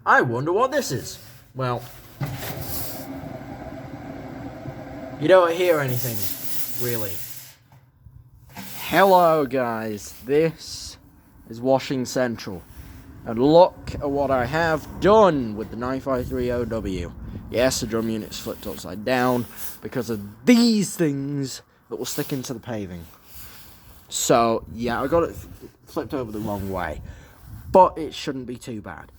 I wonder what this is. Well, you don't hear anything, really. Hello guys, this is Washing Central. And look at what I have done with the 9530W. Yes, the drum unit's flipped upside down because of these things that will stick into the paving. So, yeah, I got it flipped over the wrong way. But it shouldn't be too bad.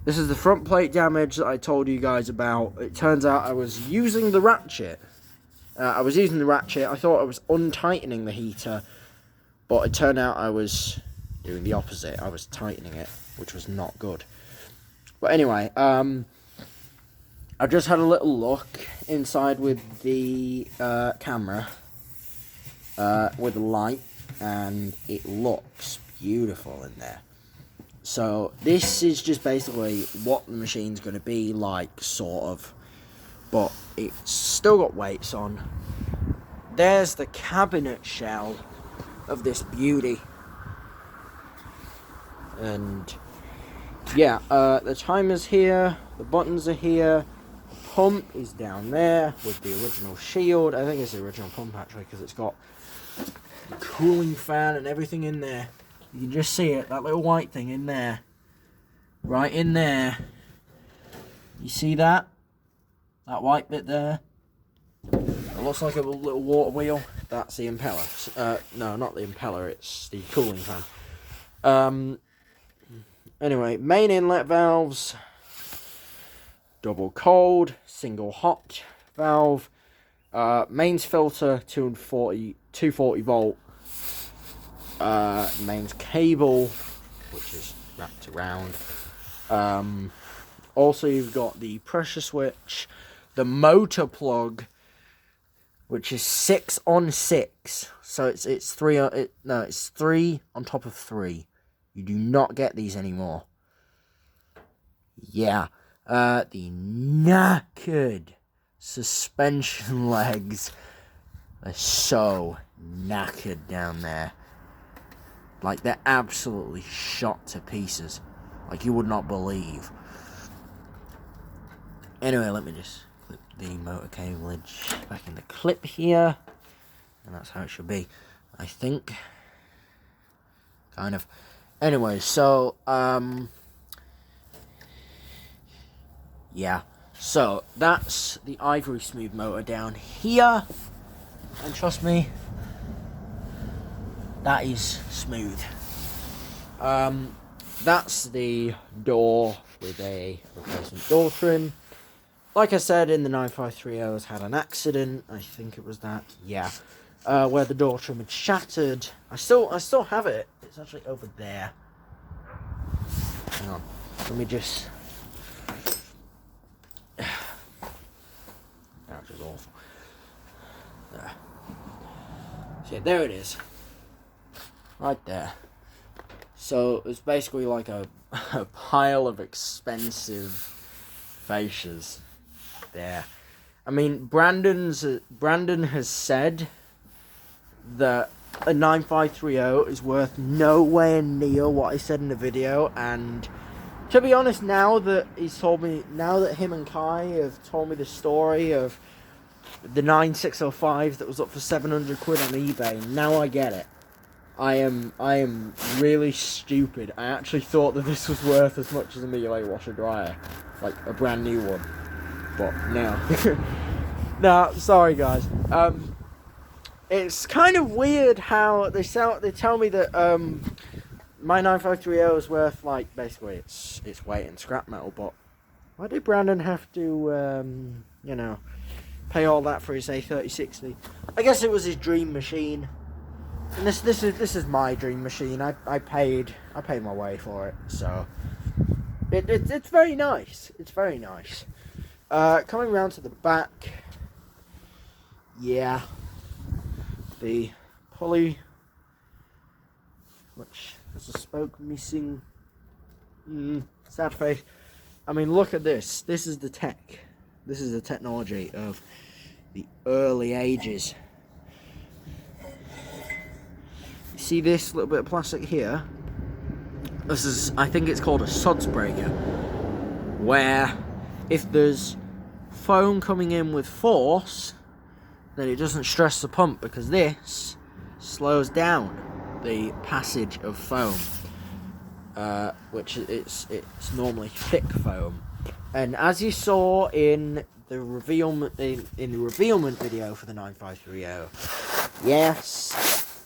This is the front plate damage that I told you guys about. It turns out I was using the ratchet. I thought I was untightening the heater. But it turned out I was doing the opposite. I was tightening it, which was not good. But anyway, I've just had a little look inside with the camera, with the light, and it looks beautiful in there. So this is just basically what the machine's going to be like, sort of. But it's still got weights on. There's the cabinet shell of this beauty. And yeah, the timer's here, the buttons are here, the pump is down there with the original shield. I think it's the original pump actually, because it's got the cooling fan and everything in there. You can just see it, that little white thing in there. Right in there. You see that? That white bit there? It looks like a little water wheel. That's the impeller. No, not the impeller, it's the cooling fan. Anyway, main inlet valves. Double cold, single hot valve. Mains filter, 240 volt. Mains cable, which is wrapped around. Also, you've got the pressure switch, the motor plug, which is 6 on 6. So it's 3. It's 3 on top of 3. You do not get these anymore. Yeah, the knackered suspension legs. They're so knackered down there. Like, they're absolutely shot to pieces. Like, you would not believe. Anyway, let me just clip the motor cablage back in the clip here. And that's how it should be, I think. Kind of. Anyway, so, yeah. So, that's the Ivory Smooth motor down here. And trust me, that is smooth. That's the door with a replacement door trim. Like I said, in the 9530's had an accident. I think it was that. Yeah. Where the door trim had shattered. I still have it. It's actually over there. Hang on. Let me just... That was awful. There. See, there it is. Right there. So it's basically like a pile of expensive fascias there. I mean, Brandon has said that a 9530 is worth nowhere near what I said in the video, and to be honest, now that him and Kai have told me the story of the 9605 that was up for 700 quid on eBay, now I get it. I am really stupid. I actually thought that this was worth as much as a Miele washer dryer, like a brand new one, but no. No, sorry guys. It's kind of weird how they tell me that my 9530 is worth, like, basically its weight in scrap metal, but why did Brandon have to you know, pay all that for his A3060? I guess it was his dream machine. And this is my dream machine. I paid my way for it, so it's very nice. It's very nice. Coming around to the back, yeah, the pulley, which has a spoke missing. Sad face. I mean, look at this. This is the tech. This is the technology of the early ages. See this little bit of plastic here? This is, I think it's called a suds breaker. where if there's foam coming in with force, then it doesn't stress the pump, because this slows down the passage of foam, which it's normally thick foam. And as you saw in the revealment in the revealment video for the 9530, yes,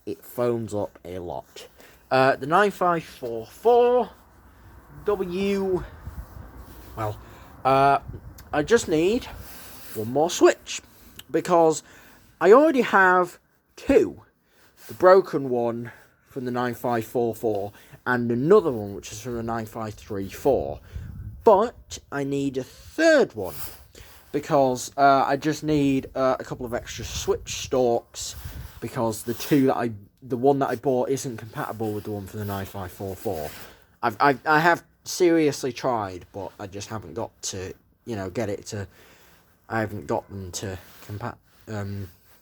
it foams up a lot. The 9544W, well, I just need one more switch, because I already have two. The broken one from the 9544 and another one which is from the 9534. But I need a third one, because I just need a couple of extra switch stalks, because the one that I bought isn't compatible with the one for the 9544. I have seriously tried, but I just haven't got to, get it to. I haven't got them to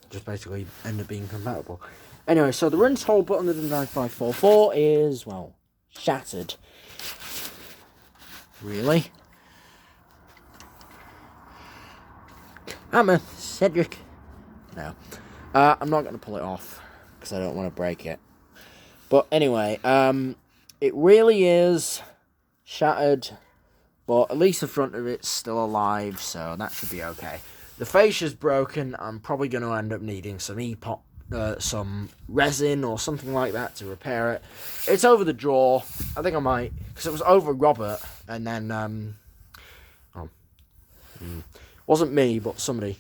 just basically end up being compatible. Anyway, so the rinse hole button of the 9544 is, well, shattered. Really? Hammer, Cedric. No. I'm not going to pull it off, because I don't want to break it. But anyway, it really is shattered, but at least the front of it's still alive, so that should be okay. The fascia's broken. I'm probably going to end up needing some some resin or something like that to repair it. It's over the drawer. I think I might, because it was over Robert, and then wasn't me, but somebody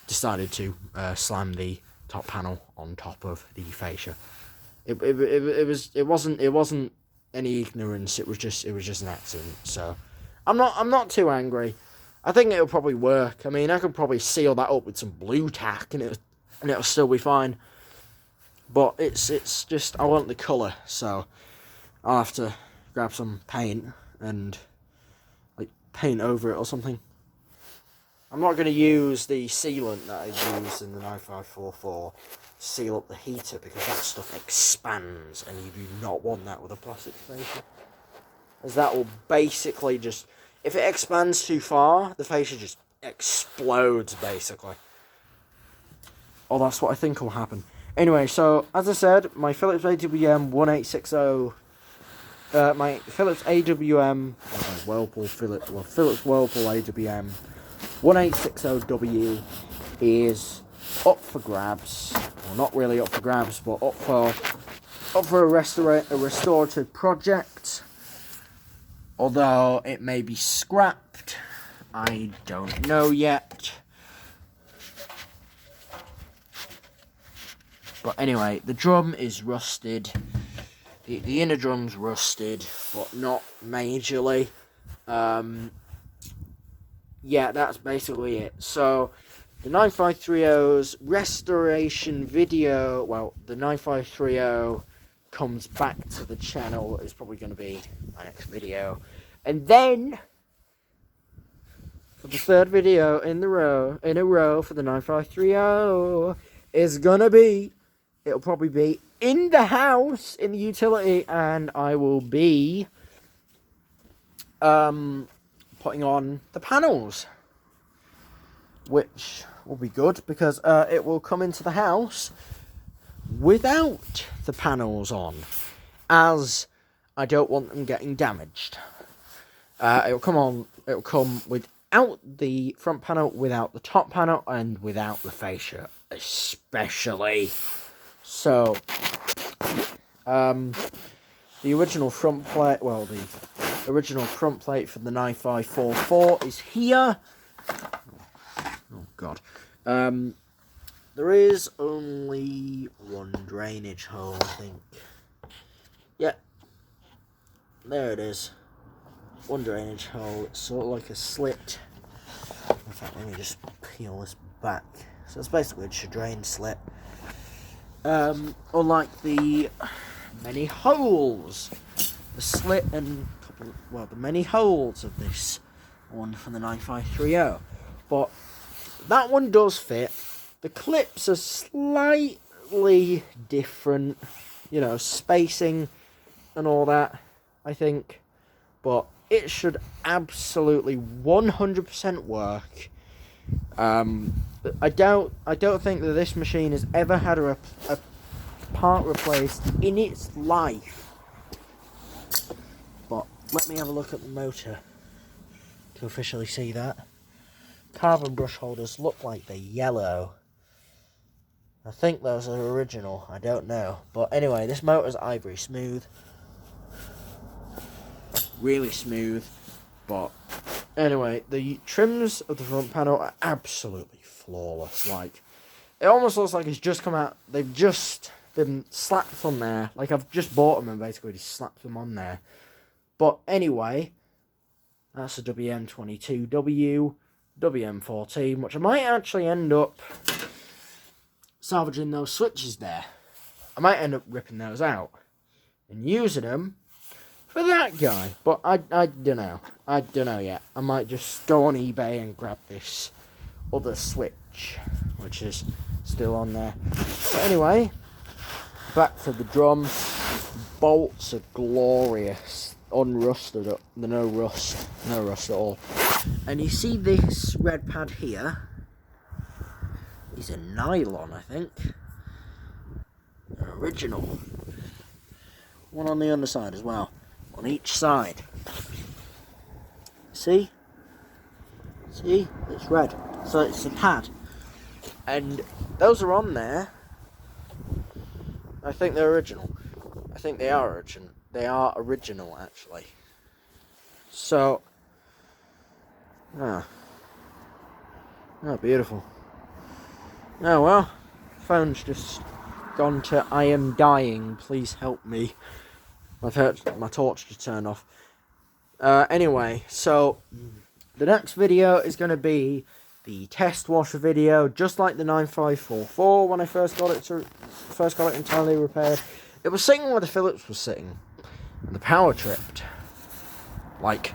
decided to slam the top panel on top of the fascia. It wasn't any ignorance. It was just an accident. So I'm not too angry. I think it'll probably work. I mean, I could probably seal that up with some blue tack, and it'll still be fine. But it's just, I want the colour, so I'll have to grab some paint and paint over it or something. I'm not going to use the sealant that I used in the 9544 to seal up the heater, because that stuff expands, and you do not want that with a plastic fascia, as that will basically just, if it expands too far, the fascia just explodes, basically. Oh, that's what I think will happen. Anyway, so, as I said, my Philips AWM 1860... my Philips AWM... Philips Whirlpool AWM 1860W is up for grabs. Well, not really up for grabs, but up for a restorative project. Although it may be scrapped, I don't know yet. But anyway, the drum is rusted. The inner drum's rusted, but not majorly. Yeah, that's basically it. So, the 9530's restoration video, well, the 9530 comes back to the channel. It's probably going to be my next video. And then, for the third video in a row for the 9530 is going to be, it'll probably be in the house, in the utility, and I will be putting on the panels, which will be good, because it will come into the house without the panels on, as I don't want them getting damaged. It'll come without the front panel, without the top panel, and without the fascia, especially. So, the original front plate, well, the original front plate for the 9544 is here. Oh, God. There is only one drainage hole, I think. Yeah. There it is. One drainage hole. It's sort of like a slit. In fact, let me just peel this back. So it's basically just a drain slit. Unlike the many holes, the slit and the many holes of this one from the 9530, but that one does fit. The clips are slightly different, spacing and all that, I think, but it should absolutely 100% work. I don't think that this machine has ever had a part replaced in its life. But let me have a look at the motor to officially see that. Carbon brush holders look like they're yellow. I think those are original, I don't know. But anyway, this motor's ivory smooth. Really smooth. But anyway, the trims of the front panel are absolutely flawless. Like, it almost looks like it's just come out. They've just been slapped on there. Like, I've just bought them and basically just slapped them on there. But anyway, that's a WM22W, WM14, which I might actually end up salvaging those switches there. I might end up ripping those out and using them for that guy. But I don't know. I don't know yet. I might just go on eBay and grab this other switch, which is still on there. But anyway, back to the drum. Bolts are glorious. Unrusted up. No rust at all. And you see this red pad here is a nylon, I think. Original. One on the underside as well. On each side. See? See? It's red. So it's a pad. And those are on there. I think they're original. I think they are original. They are original, actually. So, oh, beautiful. Oh well, phone's just gone to I am dying, please help me. I've heard my torch to turn off. Anyway, so the next video is going to be the test washer video, just like the 9544 when I first got it entirely repaired. It was sitting where the Phillips was sitting, and the power tripped like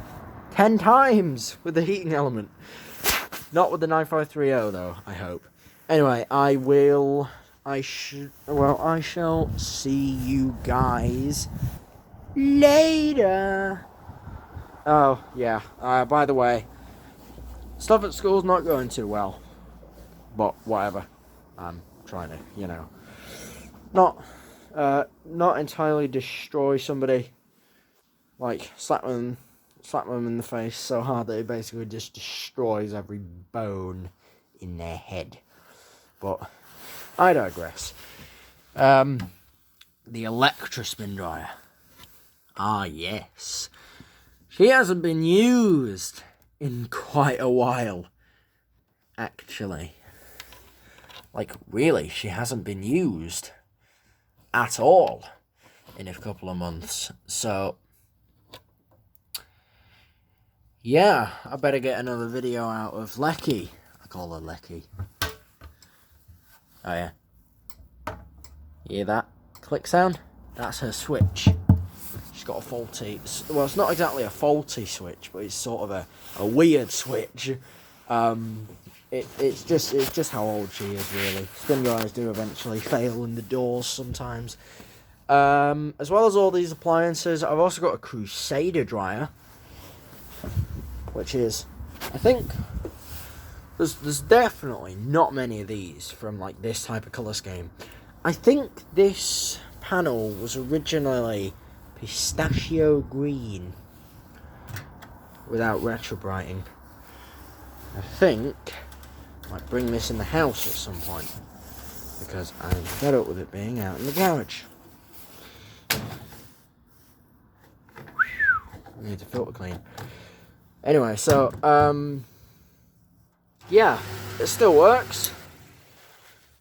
10 times with the heating element. Not with the 9530 though, I hope. Anyway, I shall see you guys later. Oh, yeah. By the way, stuff at school's not going too well. But whatever. I'm trying to, not entirely destroy somebody. Like, slap them in the face so hard that it basically just destroys every bone in their head. But I digress. The electrospin dryer. Ah, yes. She hasn't been used in quite a while, actually. Like, really, she hasn't been used at all in a couple of months. So, yeah, I better get another video out of Lecky. I call her Lecky. Oh, yeah. You hear that click sound? That's her switch. She's got a faulty... Well, it's not exactly a faulty switch, but it's sort of a weird switch. It's just how old she is, really. Spin dryers do eventually fail in the doors sometimes. As well as all these appliances, I've also got a Crusader dryer, which is, I think... There's definitely not many of these from like this type of colour scheme. I think this panel was originally pistachio green without retrobrighting. I think I might bring this in the house at some point because I'm fed up with it being out in the garage. I need to filter clean. Anyway, so yeah, it still works.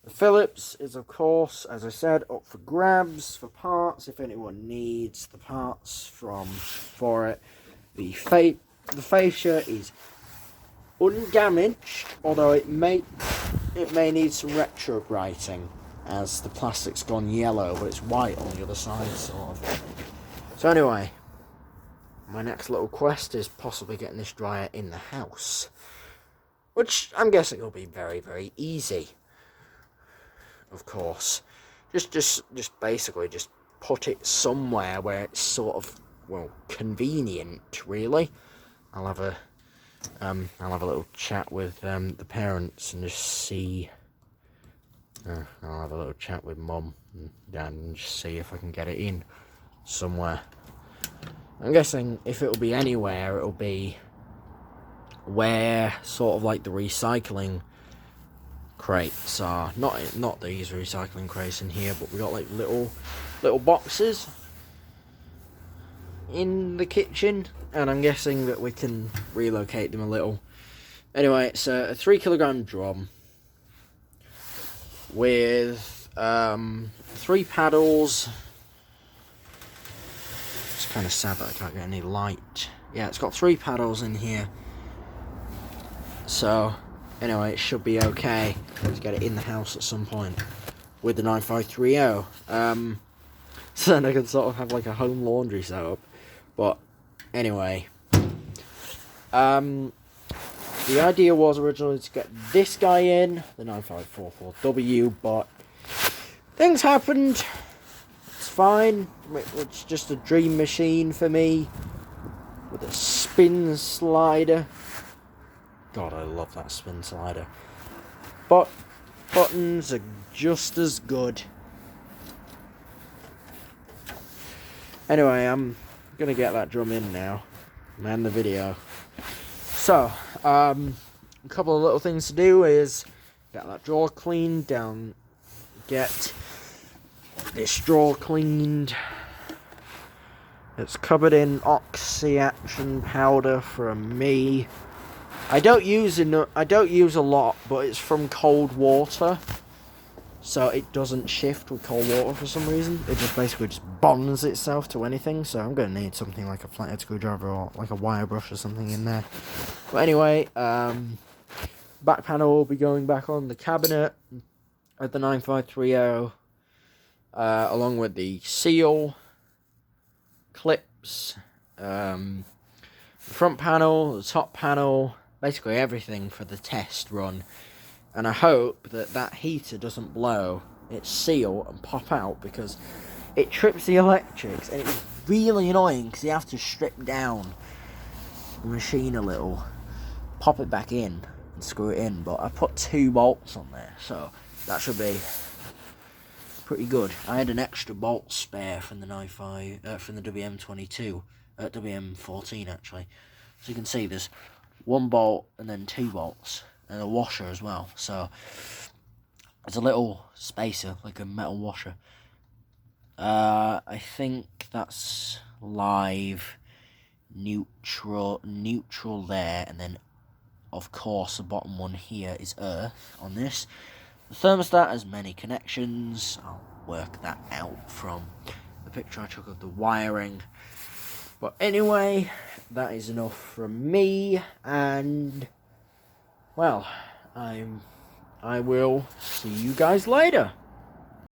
The Phillips is, of course, as I said, up for grabs for parts if anyone needs the parts for it. The fascia is undamaged, although it may need some retrobrighting as the plastic's gone yellow, but it's white on the other side, sort of. So anyway, my next little quest is possibly getting this dryer in the house. Which I'm guessing will be very, very easy. Of course. Just basically just put it somewhere where it's sort of well, convenient, really. I'll have a little chat with the parents and just see. I'll have a little chat with Mum and Dad and just see if I can get it in somewhere. I'm guessing if it'll be anywhere, it'll be where sort of like the recycling crates are. Not these recycling crates in here, but we got like little boxes in the kitchen, and I'm guessing that we can relocate them a little. Anyway, it's a 3 kilogram drum with 3 paddles. It's kind of sad that I can't get any light. Yeah, it's got 3 paddles in here. So, anyway, it should be okay to get it in the house at some point with the 9530. So then I can sort of have like a home laundry setup. But, anyway. The idea was originally to get this guy in, the 9544W, but things happened. It's fine. It's just a dream machine for me with a spin slider. God, I love that spin slider. But buttons are just as good. Anyway, I'm gonna get that drum in now and end the video. So, a couple of little things to do is get that drawer cleaned down, get this drawer cleaned. It's covered in oxy action powder from me. I don't use a lot, but it's from cold water, so it doesn't shift with cold water for some reason. It just basically bonds itself to anything. So I'm gonna need something like a flathead screwdriver or like a wire brush or something in there. But anyway, back panel will be going back on the cabinet at the 9530, along with the seal, clips, the front panel, the top panel. Basically everything for the test run, and I hope that heater doesn't blow its seal and pop out, because it trips the electrics and it's really annoying because you have to strip down the machine a little, pop it back in and screw it in. But I put 2 bolts on there, so that should be pretty good. I had an extra bolt spare from the from the WM22, WM14 actually. So you can see there's 1 bolt and then 2 bolts and a washer as well. So there's a little spacer, like a metal washer. I think that's live, neutral there, and then of course the bottom one here is earth on this. The thermostat has many connections. I'll work that out from the picture I took of the wiring. But anyway, that is enough from me, and well, I will see you guys later.